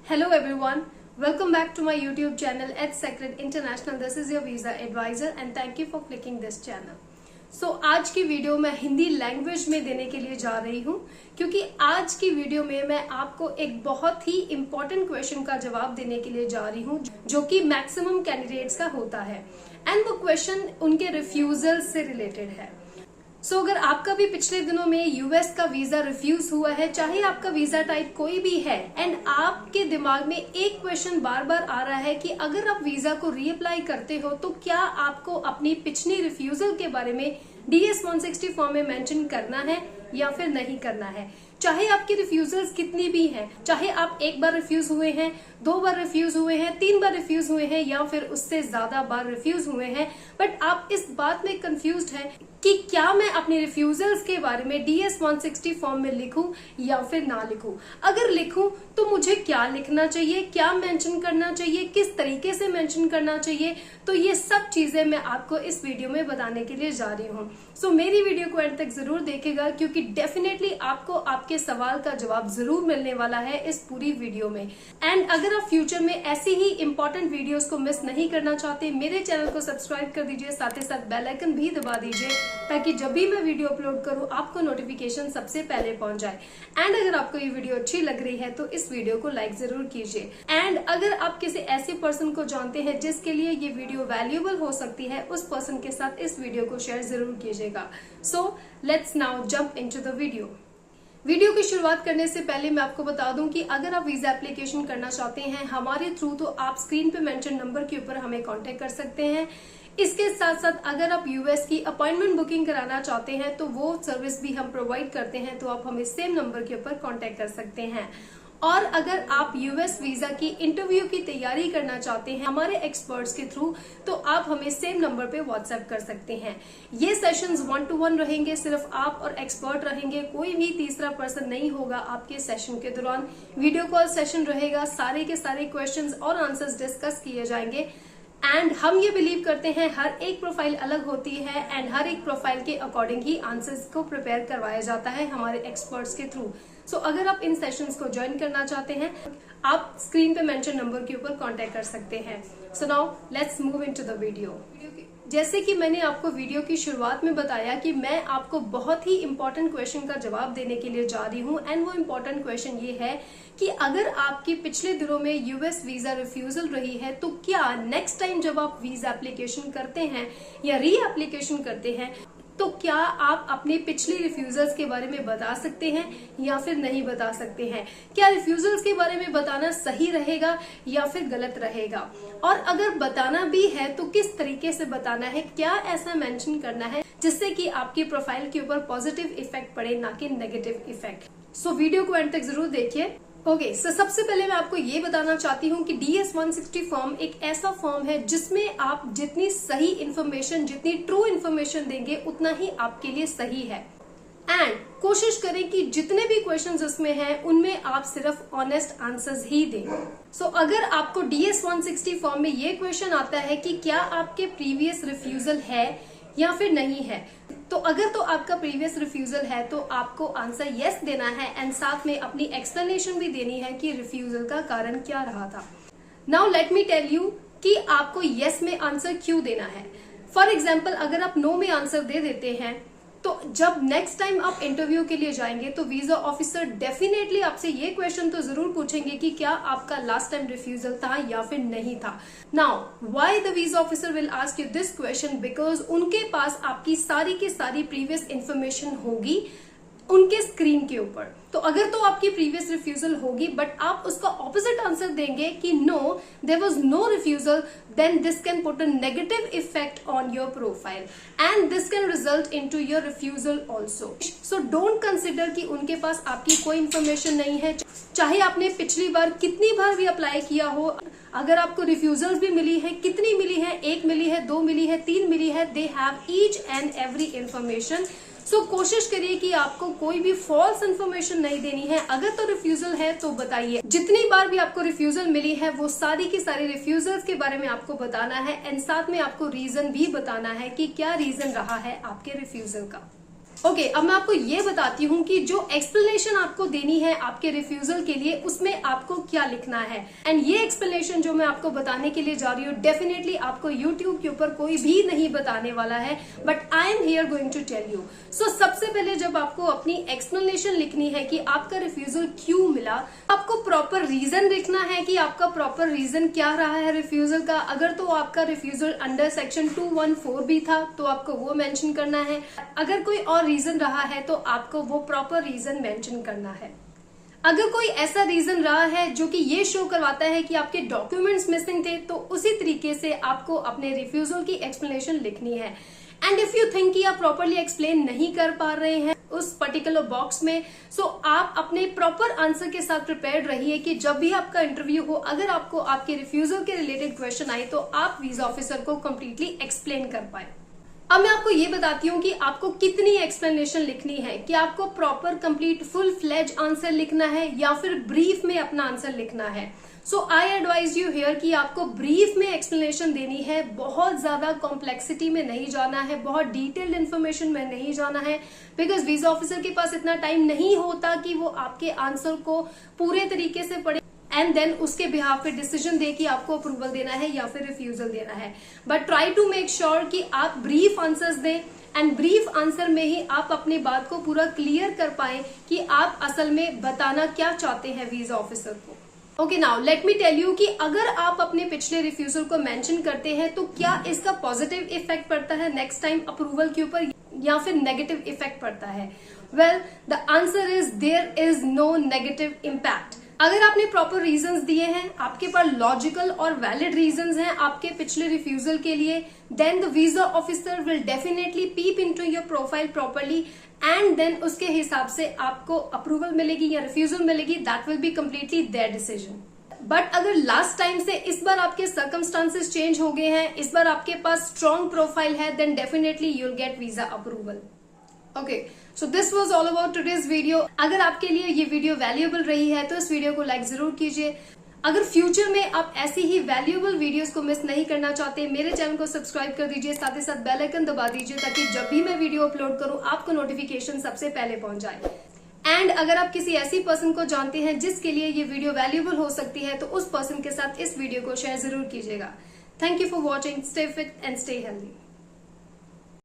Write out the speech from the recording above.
Hello everyone, welcome back to my YouTube channel EdSecret International. This is your visa advisor and thank you for clicking this channel. आज की video मैं Hindi language में देने के लिए जा रही हूँ क्योंकि आज की वीडियो में मैं आपको एक बहुत ही इम्पोर्टेंट क्वेश्चन का जवाब देने के लिए जा रही हूँ जो कि मैक्सिमम कैंडिडेट्स का होता है एंड वो क्वेश्चन उनके रिफ्यूजल से रिलेटेड है। अगर आपका भी पिछले दिनों में यूएस का वीजा रिफ्यूज हुआ है, चाहे आपका वीजा टाइप कोई भी है एंड आपके दिमाग में एक क्वेश्चन बार बार आ रहा है कि अगर आप वीजा को रीअप्लाई करते हो तो क्या आपको अपनी पिछली रिफ्यूजल के बारे में DS 160 फॉर्म में मेंशन करना है या फिर नहीं करना है। चाहे आपकी रिफ्यूजल्स कितनी भी हैं, चाहे आप एक बार रिफ्यूज हुए हैं, 2 बार रिफ्यूज हुए हैं, 3 बार रिफ्यूज हुए हैं या फिर उससे ज्यादा बार रिफ्यूज हुए हैं, बट आप इस बात में कंफ्यूज्ड हैं कि क्या मैं अपने रिफ्यूजल्स के बारे में DS 160 फॉर्म में लिखूं या फिर ना लिखूं। अगर लिखूं तो मुझे क्या लिखना चाहिए, क्या मेंशन करना चाहिए, किस तरीके से मेंशन करना चाहिए, तो ये सब चीजें मैं आपको इस वीडियो में बताने के लिए जा रही हूँ। मेरी वीडियो को एंड तक जरूर देखेगा क्योंकि डेफिनेटली आपको आपके सवाल का जवाब जरूर मिलने वाला है इस पूरी वीडियो में। एंड अगर आप फ्यूचर में ऐसी ही इंपॉर्टेंट वीडियोस को मिस नहीं करना चाहते, मेरे चैनल को सब्सक्राइब कर दीजिए, साथ ही साथ बेल आइकन भी दबा दीजिए ताकि जब भी मैं वीडियो अपलोड करूं आपको नोटिफिकेशन सबसे पहले पहुंच जाए। एंड अगर आपको ये वीडियो अच्छी लग रही है तो इस वीडियो को लाइक जरूर कीजिए। एंड अगर आप किसी ऐसे पर्सन को जानते हैं जिसके लिए ये वीडियो वैल्यूएबल हो सकती है, उस पर्सन के साथ इस वीडियो को शेयर जरूर कीजिएगा। Let's now jump into the video की शुरुआत करने से पहले मैं आपको बता दूं कि अगर आप वीजा एप्लीकेशन करना चाहते हैं हमारे थ्रू, तो आप स्क्रीन पे मेंशन नंबर के ऊपर हमें कांटेक्ट कर सकते हैं। इसके साथ साथ अगर आप यूएस की अपॉइंटमेंट बुकिंग कराना चाहते हैं तो वो सर्विस भी हम प्रोवाइड करते हैं, तो आप हमें सेम नंबर के ऊपर कांटेक्ट कर सकते हैं। और अगर आप यूएस वीजा की इंटरव्यू की तैयारी करना चाहते हैं हमारे एक्सपर्ट्स के थ्रू, तो आप हमें सेम नंबर पे व्हाट्सएप कर सकते हैं। ये सेशंस 1-to-1 रहेंगे, सिर्फ आप और एक्सपर्ट रहेंगे, कोई भी तीसरा पर्सन नहीं होगा आपके सेशन के दौरान। वीडियो कॉल सेशन रहेगा, सारे के सारे क्वेश्चंस और आंसर्स डिस्कस किए जाएंगे। एंड हम ये बिलीव करते हैं हर एक प्रोफाइल अलग होती है एंड हर एक प्रोफाइल के अकॉर्डिंग ही आंसर्स को प्रिपेयर करवाया जाता है हमारे एक्सपर्ट्स के थ्रू। अगर आप इन सेशंस को ज्वाइन करना चाहते हैं आप स्क्रीन पे मेंशन नंबर के ऊपर कांटेक्ट कर सकते हैं। Now let's move into the video. जैसे कि मैंने आपको वीडियो की शुरुआत में बताया कि मैं आपको बहुत ही इंपॉर्टेंट क्वेश्चन का जवाब देने के लिए जा रही हूँ एंड वो इम्पोर्टेंट क्वेश्चन ये है कि अगर आपकी पिछले दिनों में यूएस वीजा रिफ्यूजल रही है तो क्या नेक्स्ट टाइम जब आप वीजा एप्लीकेशन करते हैं या री एप्लीकेशन करते हैं तो क्या आप अपने पिछली रिफ्यूजल्स के बारे में बता सकते हैं या फिर नहीं बता सकते हैं। क्या रिफ्यूजल्स के बारे में बताना सही रहेगा या फिर गलत रहेगा, और अगर बताना भी है तो किस तरीके से बताना है, क्या ऐसा मेंशन करना है जिससे कि आपकी प्रोफाइल के ऊपर पॉजिटिव इफेक्ट पड़े ना कि नेगेटिव इफेक्ट। वीडियो को एंड तक जरूर देखिए। सबसे पहले मैं आपको ये बताना चाहती हूँ कि DS 160 फॉर्म एक ऐसा फॉर्म है जिसमें आप जितनी सही इन्फॉर्मेशन, जितनी ट्रू इन्फॉर्मेशन देंगे उतना ही आपके लिए सही है। एंड कोशिश करें कि जितने भी क्वेश्चंस उसमें हैं उनमें आप सिर्फ ऑनेस्ट आंसर्स ही दें। अगर आपको DS 160 फॉर्म में ये क्वेश्चन आता है कि क्या आपके प्रीवियस रिफ्यूजल है या फिर नहीं है, तो अगर तो आपका प्रीवियस रिफ्यूजल है तो आपको आंसर यस देना है एंड साथ में अपनी एक्सप्लेनेशन भी देनी है कि रिफ्यूजल का कारण क्या रहा था। Now let me tell you कि आपको यस में आंसर क्यों देना है। फॉर एग्जाम्पल अगर आप नो में आंसर दे देते हैं तो जब नेक्स्ट टाइम आप इंटरव्यू के लिए जाएंगे तो वीजा ऑफिसर डेफिनेटली आपसे ये क्वेश्चन तो जरूर पूछेंगे कि क्या आपका लास्ट टाइम रिफ्यूजल था या फिर नहीं था। Now why the visa officer will ask you this question, because उनके पास आपकी सारी की सारी प्रीवियस इंफॉर्मेशन होगी उनके स्क्रीन के ऊपर। तो अगर तो आपकी प्रीवियस रिफ्यूजल होगी बट आप उसका ऑपोजिट आंसर देंगे कि no there was no refusal, then this can put a negative effect on your profile and this can result into your refusal also. Don't consider कि उनके पास आपकी कोई इंफॉर्मेशन नहीं है, चाहे आपने पिछली बार कितनी बार भी अप्लाई किया हो। अगर आपको रिफ्यूजल्स भी मिली है, कितनी मिली है, 1 मिली है, 2 मिली है, 3 मिली है, they have each and every information. कोशिश करिए कि आपको कोई भी फॉल्स इन्फॉर्मेशन नहीं देनी है। अगर तो रिफ्यूजल है तो बताइए, जितनी बार भी आपको रिफ्यूजल मिली है वो सारी की सारी रिफ्यूजल्स के बारे में आपको बताना है एंड साथ में आपको रीजन भी बताना है कि क्या रीजन रहा है आपके रिफ्यूजल का। ओके, अब मैं आपको ये बताती हूँ कि जो एक्सप्लेनेशन आपको देनी है आपके रिफ्यूजल के लिए, उसमें आपको क्या लिखना है। एंड ये एक्सप्लेनेशन जो मैं आपको बताने के लिए जा रही हूँ, डेफिनेटली आपको यूट्यूब के ऊपर कोई भी नहीं बताने वाला है, but I am here going to tell you. So सबसे पहले जब आपको अपनी एक्सप्लेनेशन लिखनी है कि आपका रिफ्यूजल क्यों मिला, आपको प्रॉपर रीजन लिखना है कि आपका प्रॉपर रीजन क्या रहा है रिफ्यूजल का। अगर तो आपका रिफ्यूजल अंडर सेक्शन 214 भी था तो आपको वो मेंशन करना है। अगर कोई और रीजन रहा है तो आपको वो प्रॉपर रीजन मेंशन करना है। अगर कोई ऐसा रीजन रहा है जो कि ये शो करवाता है कि आपके डॉक्यूमेंट्स मिसिंग थे, तो उसी तरीके से आपको अपने रिफ्यूजल की एक्सप्लेनेशन लिखनी है। एंड इफ यू थिंक कि आप प्रॉपरली एक्सप्लेन नहीं कर पा रहे हैं उस पर्टिकुलर बॉक्स में, सो आप अपने प्रॉपर आंसर के साथ प्रिपेयर्ड रहिए कि जब भी आपका इंटरव्यू हो, अगर आपको आपके रिफ्यूजल के रिलेटेड क्वेश्चन आए तो आप वीजा ऑफिसर को कंप्लीटली एक्सप्लेन कर पाए। अब मैं आपको ये बताती हूँ कि आपको कितनी एक्सप्लेनेशन लिखनी है, कि आपको proper complete full fledge answer लिखना है या फिर ब्रीफ में अपना आंसर लिखना है। सो आई एडवाइज यू हियर कि आपको ब्रीफ में एक्सप्लेनेशन देनी है, बहुत ज्यादा कॉम्प्लेक्सिटी में नहीं जाना है, बहुत डिटेल्ड इन्फॉर्मेशन में नहीं जाना है, बिकॉज वीजा ऑफिसर के पास इतना टाइम नहीं होता कि वो आपके आंसर को पूरे तरीके से पढ़े एंड देन उसके बिहाफ पे डिसीजन दे कि आपको अप्रूवल देना है या फिर रिफ्यूजल देना है। But try to make sure कि आप ब्रीफ आंसर्स दें एंड ब्रीफ आंसर में ही आप अपनी बात को पूरा क्लियर कर पाए कि आप असल में बताना क्या चाहते हैं वीजा ऑफिसर को। Okay, now let me tell you कि अगर आप अपने पिछले रिफ्यूजल को मेंशन करते हैं तो क्या इसका पॉजिटिव इफेक्ट पड़ता है नेक्स्ट टाइम अप्रूवल के ऊपर या फिर नेगेटिव इफेक्ट पड़ता है। Well, the answer is there is no negative impact. अगर आपने प्रॉपर रीजंस दिए हैं, आपके पास लॉजिकल और वैलिड रीजंस हैं आपके पिछले रिफ्यूजल के लिए, then the visa officer will definitely peep into your profile properly and then उसके हिसाब से आपको अप्रूवल मिलेगी या रिफ्यूजल मिलेगी। That will be completely their decision. But अगर लास्ट टाइम से इस बार आपके सर्कमस्टांसेस चेंज हो गए हैं, इस बार आपके पास स्ट्रॉन्ग प्रोफाइल है, then definitely you'll get visa approval. Okay, so this was all about today's video. अगर आपके लिए ये वीडियो वैल्यूएबल रही है तो इस वीडियो को लाइक जरूर कीजिए। अगर फ्यूचर में आप ऐसी ही वैल्यूएबल वीडियोस को मिस नहीं करना चाहते, मेरे चैनल को सब्सक्राइब कर दीजिए, साथ ही साथ बेल आइकन दबा दीजिए ताकि जब भी मैं वीडियो अपलोड करूं आपको नोटिफिकेशन सबसे पहले पहुंच जाए। एंड अगर आप किसी ऐसी पर्सन को जानते हैं जिसके लिए ये वीडियो वैल्यूएबल हो सकती है तो उस पर्सन के साथ इस वीडियो को शेयर जरूर कीजिएगा। Thank you for watching. Stay fit and stay healthy.